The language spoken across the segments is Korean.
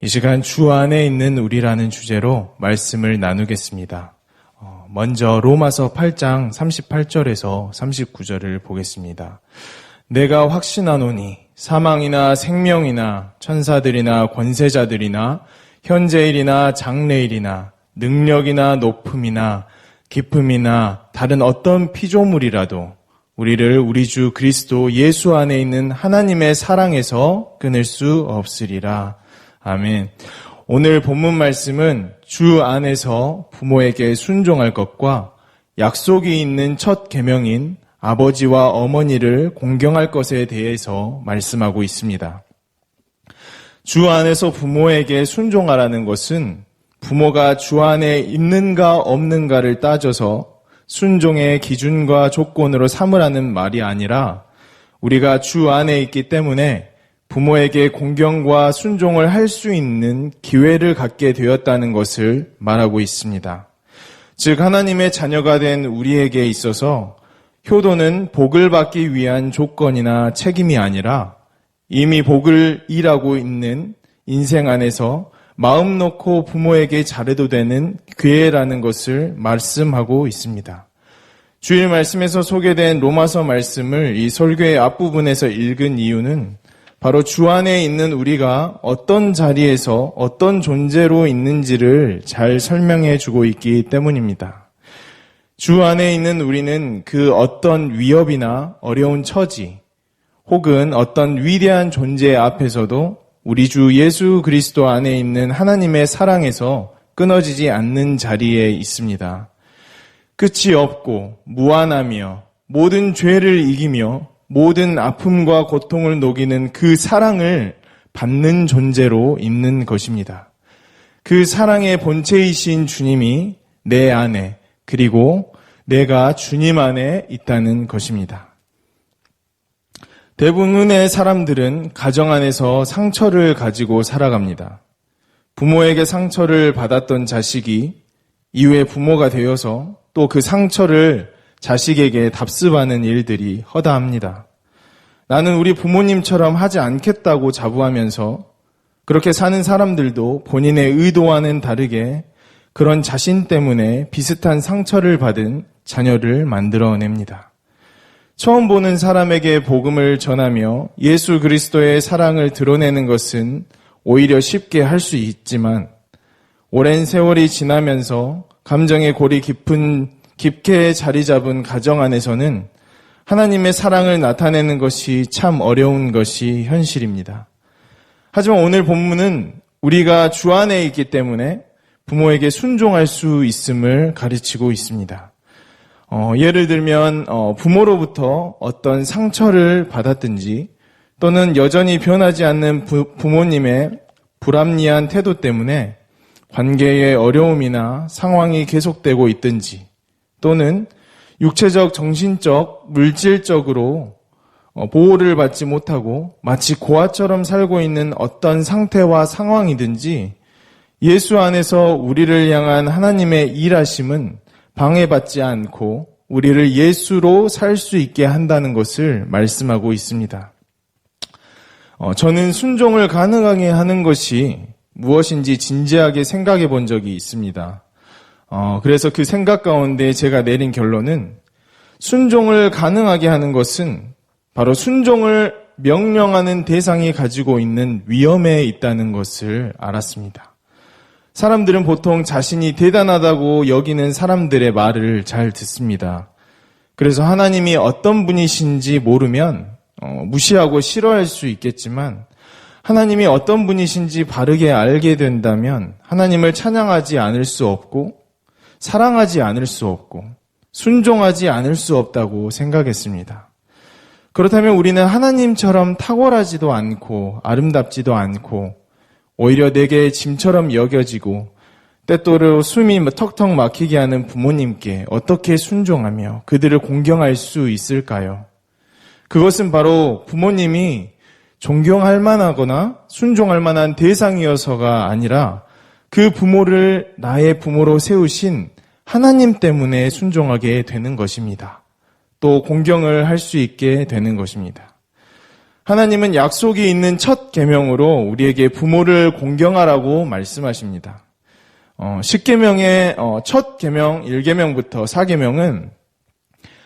이 시간 주 안에 있는 우리라는 주제로 말씀을 나누겠습니다. 먼저 로마서 8장 38절에서 39절을 보겠습니다. 내가 확신하노니 사망이나 생명이나 천사들이나 권세자들이나 현재일이나 장래일이나 능력이나 높음이나 깊음이나 다른 어떤 피조물이라도 우리를 우리 주 그리스도 예수 안에 있는 하나님의 사랑에서 끊을 수 없으리라. 아멘. 오늘 본문 말씀은 주 안에서 부모에게 순종할 것과 약속이 있는 첫 계명인 아버지와 어머니를 공경할 것에 대해서 말씀하고 있습니다. 주 안에서 부모에게 순종하라는 것은 부모가 주 안에 있는가 없는가를 따져서 순종의 기준과 조건으로 삼으라는 말이 아니라 우리가 주 안에 있기 때문에 부모에게 공경과 순종을 할 수 있는 기회를 갖게 되었다는 것을 말하고 있습니다. 즉 하나님의 자녀가 된 우리에게 있어서 효도는 복을 받기 위한 조건이나 책임이 아니라 이미 복을 일하고 있는 인생 안에서 마음 놓고 부모에게 잘해도 되는 기회라는 것을 말씀하고 있습니다. 주일 말씀에서 소개된 로마서 말씀을 이 설교의 앞부분에서 읽은 이유는 바로 주 안에 있는 우리가 어떤 자리에서 어떤 존재로 있는지를 잘 설명해 주고 있기 때문입니다. 주 안에 있는 우리는 그 어떤 위협이나 어려운 처지 혹은 어떤 위대한 존재 앞에서도 우리 주 예수 그리스도 안에 있는 하나님의 사랑에서 끊어지지 않는 자리에 있습니다. 끝이 없고 무한하며 모든 죄를 이기며 모든 아픔과 고통을 녹이는 그 사랑을 받는 존재로 있는 것입니다. 그 사랑의 본체이신 주님이 내 안에 그리고 내가 주님 안에 있다는 것입니다. 대부분의 사람들은 가정 안에서 상처를 가지고 살아갑니다. 부모에게 상처를 받았던 자식이 이후에 부모가 되어서 또 그 상처를 자식에게 답습하는 일들이 허다합니다. 나는 우리 부모님처럼 하지 않겠다고 자부하면서 그렇게 사는 사람들도 본인의 의도와는 다르게 그런 자신 때문에 비슷한 상처를 받은 자녀를 만들어냅니다. 처음 보는 사람에게 복음을 전하며 예수 그리스도의 사랑을 드러내는 것은 오히려 쉽게 할 수 있지만 오랜 세월이 지나면서 감정의 골이 깊게 자리 잡은 가정 안에서는 하나님의 사랑을 나타내는 것이 참 어려운 것이 현실입니다. 하지만 오늘 본문은 우리가 주 안에 있기 때문에 부모에게 순종할 수 있음을 가르치고 있습니다. 예를 들면 부모로부터 어떤 상처를 받았든지 또는 여전히 변하지 않는 부모님의 불합리한 태도 때문에 관계의 어려움이나 상황이 계속되고 있든지 또는 육체적, 정신적, 물질적으로 보호를 받지 못하고 마치 고아처럼 살고 있는 어떤 상태와 상황이든지 예수 안에서 우리를 향한 하나님의 일하심은 방해받지 않고 우리를 예수로 살 수 있게 한다는 것을 말씀하고 있습니다. 저는 순종을 가능하게 하는 것이 무엇인지 진지하게 생각해 본 적이 있습니다. 그래서 그 생각 가운데 제가 내린 결론은 순종을 가능하게 하는 것은 바로 순종을 명령하는 대상이 가지고 있는 위험에 있다는 것을 알았습니다. 사람들은 보통 자신이 대단하다고 여기는 사람들의 말을 잘 듣습니다. 그래서 하나님이 어떤 분이신지 모르면 무시하고 싫어할 수 있겠지만 하나님이 어떤 분이신지 바르게 알게 된다면 하나님을 찬양하지 않을 수 없고 사랑하지 않을 수 없고 순종하지 않을 수 없다고 생각했습니다. 그렇다면 우리는 하나님처럼 탁월하지도 않고 아름답지도 않고 오히려 내게 짐처럼 여겨지고 때때로 숨이 턱턱 막히게 하는 부모님께 어떻게 순종하며 그들을 공경할 수 있을까요? 그것은 바로 부모님이 존경할 만하거나 순종할 만한 대상이어서가 아니라 그 부모를 나의 부모로 세우신 하나님 때문에 순종하게 되는 것입니다. 또 공경을 할 수 있게 되는 것입니다. 하나님은 약속이 있는 첫 계명으로 우리에게 부모를 공경하라고 말씀하십니다. 10계명의 첫 계명 1계명부터 4계명은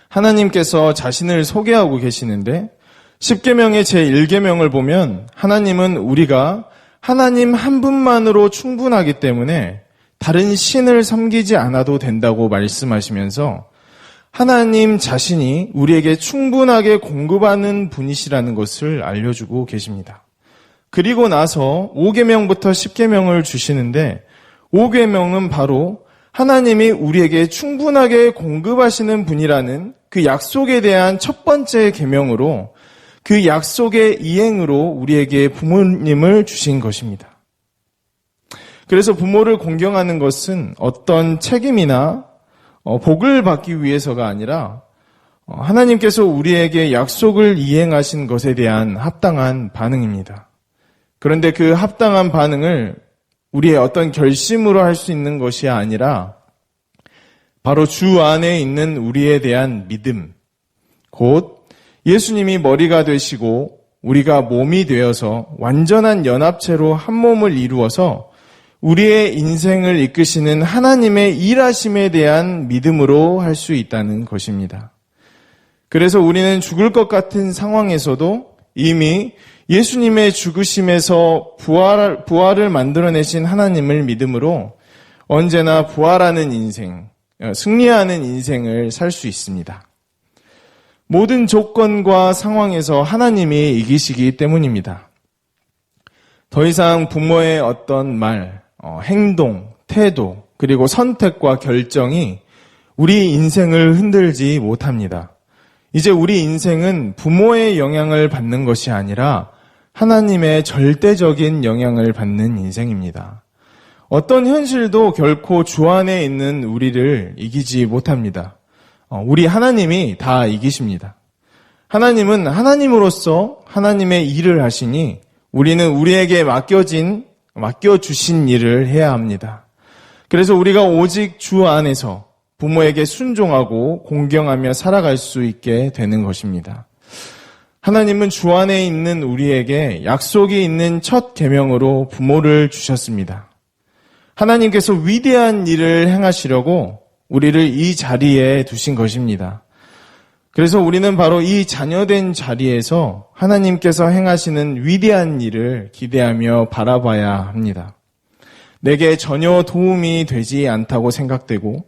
하나님께서 자신을 소개하고 계시는데 10계명의 제1계명을 보면 하나님은 우리가 하나님 한 분만으로 충분하기 때문에 다른 신을 섬기지 않아도 된다고 말씀하시면서 하나님 자신이 우리에게 충분하게 공급하는 분이시라는 것을 알려주고 계십니다. 그리고 나서 5계명부터 10계명을 주시는데 5계명은 바로 하나님이 우리에게 충분하게 공급하시는 분이라는 그 약속에 대한 첫 번째 계명으로 그 약속의 이행으로 우리에게 부모님을 주신 것입니다. 그래서 부모를 공경하는 것은 어떤 책임이나 복을 받기 위해서가 아니라 하나님께서 우리에게 약속을 이행하신 것에 대한 합당한 반응입니다. 그런데 그 합당한 반응을 우리의 어떤 결심으로 할 수 있는 것이 아니라 바로 주 안에 있는 우리에 대한 믿음, 곧 예수님이 머리가 되시고 우리가 몸이 되어서 완전한 연합체로 한 몸을 이루어서 우리의 인생을 이끄시는 하나님의 일하심에 대한 믿음으로 할 수 있다는 것입니다. 그래서 우리는 죽을 것 같은 상황에서도 이미 예수님의 죽으심에서 부활을 만들어내신 하나님을 믿음으로 언제나 부활하는 인생, 승리하는 인생을 살 수 있습니다. 모든 조건과 상황에서 하나님이 이기시기 때문입니다. 더 이상 부모의 어떤 말, 행동, 태도, 그리고 선택과 결정이 우리 인생을 흔들지 못합니다. 이제 우리 인생은 부모의 영향을 받는 것이 아니라 하나님의 절대적인 영향을 받는 인생입니다. 어떤 현실도 결코 주 안에 있는 우리를 이기지 못합니다. 우리 하나님이 다 이기십니다. 하나님은 하나님으로서 하나님의 일을 하시니 우리는 우리에게 맡겨주신 일을 해야 합니다. 그래서 우리가 오직 주 안에서 부모에게 순종하고 공경하며 살아갈 수 있게 되는 것입니다. 하나님은 주 안에 있는 우리에게 약속이 있는 첫 계명으로 부모를 주셨습니다. 하나님께서 위대한 일을 행하시려고 우리를 이 자리에 두신 것입니다. 그래서 우리는 바로 이 자녀된 자리에서 하나님께서 행하시는 위대한 일을 기대하며 바라봐야 합니다. 내게 전혀 도움이 되지 않다고 생각되고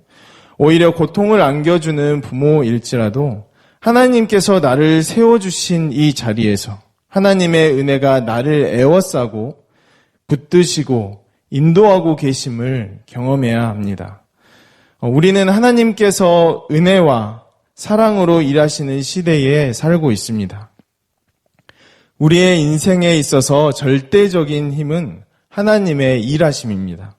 오히려 고통을 안겨주는 부모일지라도 하나님께서 나를 세워주신 이 자리에서 하나님의 은혜가 나를 애워싸고 붙드시고 인도하고 계심을 경험해야 합니다. 우리는 하나님께서 은혜와 사랑으로 일하시는 시대에 살고 있습니다. 우리의 인생에 있어서 절대적인 힘은 하나님의 일하심입니다.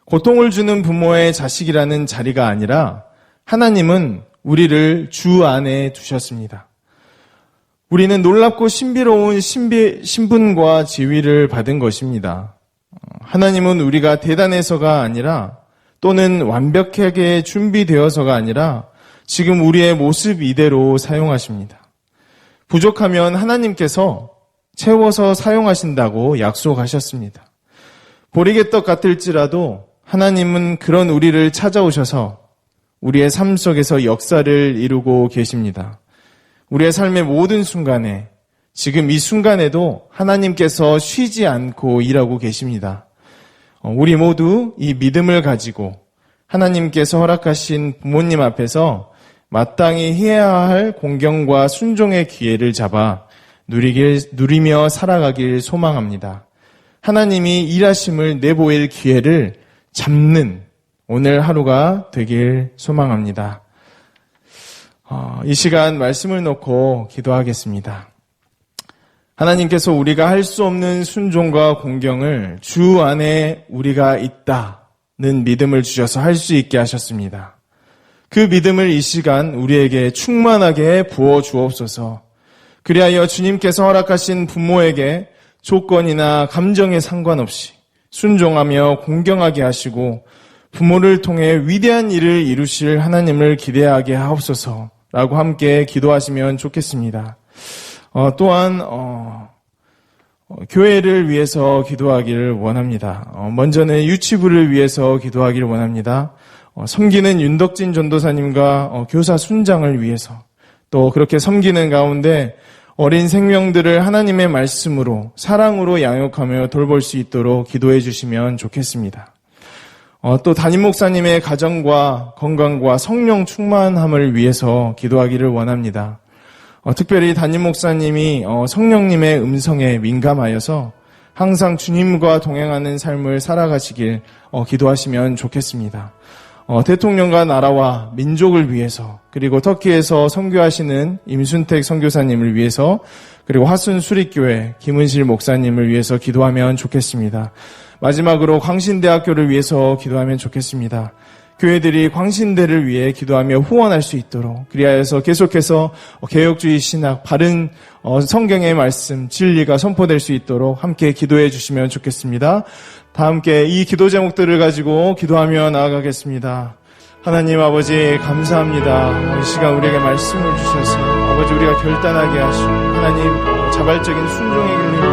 고통을 주는 부모의 자식이라는 자리가 아니라 하나님은 우리를 주 안에 두셨습니다. 우리는 놀랍고 신비로운 신분과 지위를 받은 것입니다. 하나님은 우리가 대단해서가 아니라 또는 완벽하게 준비되어서가 아니라 지금 우리의 모습 이대로 사용하십니다. 부족하면 하나님께서 채워서 사용하신다고 약속하셨습니다. 보리개떡 같을지라도 하나님은 그런 우리를 찾아오셔서 우리의 삶 속에서 역사를 이루고 계십니다. 우리의 삶의 모든 순간에, 지금 이 순간에도 하나님께서 쉬지 않고 일하고 계십니다. 우리 모두 이 믿음을 가지고 하나님께서 허락하신 부모님 앞에서 마땅히 해야 할 공경과 순종의 기회를 잡아 누리며 살아가길 소망합니다. 하나님이 일하심을 내보일 기회를 잡는 오늘 하루가 되길 소망합니다. 이 시간 말씀을 놓고 기도하겠습니다. 하나님께서 우리가 할 수 없는 순종과 공경을 주 안에 우리가 있다는 믿음을 주셔서 할 수 있게 하셨습니다. 그 믿음을 이 시간 우리에게 충만하게 부어 주옵소서. 그리하여 주님께서 허락하신 부모에게 조건이나 감정에 상관없이 순종하며 공경하게 하시고 부모를 통해 위대한 일을 이루실 하나님을 기대하게 하옵소서라고 함께 기도하시면 좋겠습니다. 또한 교회를 위해서 기도하기를 원합니다. 먼저는 유치부를 위해서 기도하기를 원합니다. 섬기는 윤덕진 전도사님과 교사 순장을 위해서, 또 그렇게 섬기는 가운데 어린 생명들을 하나님의 말씀으로 사랑으로 양육하며 돌볼 수 있도록 기도해 주시면 좋겠습니다. 또 담임 목사님의 가정과 건강과 성령 충만함을 위해서 기도하기를 원합니다. 특별히 담임 목사님이 성령님의 음성에 민감하여서 항상 주님과 동행하는 삶을 살아가시길 기도하시면 좋겠습니다. 대통령과 나라와 민족을 위해서, 그리고 터키에서 선교하시는 임순택 선교사님을 위해서, 그리고 화순 수립교회 김은실 목사님을 위해서 기도하면 좋겠습니다. 마지막으로 광신대학교를 위해서 기도하면 좋겠습니다. 교회들이 광신대를 위해 기도하며 후원할 수 있도록, 그리하여서 계속해서 개혁주의 신학, 바른 성경의 말씀, 진리가 선포될 수 있도록 함께 기도해 주시면 좋겠습니다. 다 함께 이 기도 제목들을 가지고 기도하며 나아가겠습니다. 하나님 아버지 감사합니다. 이 시간 우리에게 말씀을 주셔서 아버지 우리가 결단하게 하시고 하나님 자발적인 순종의 길을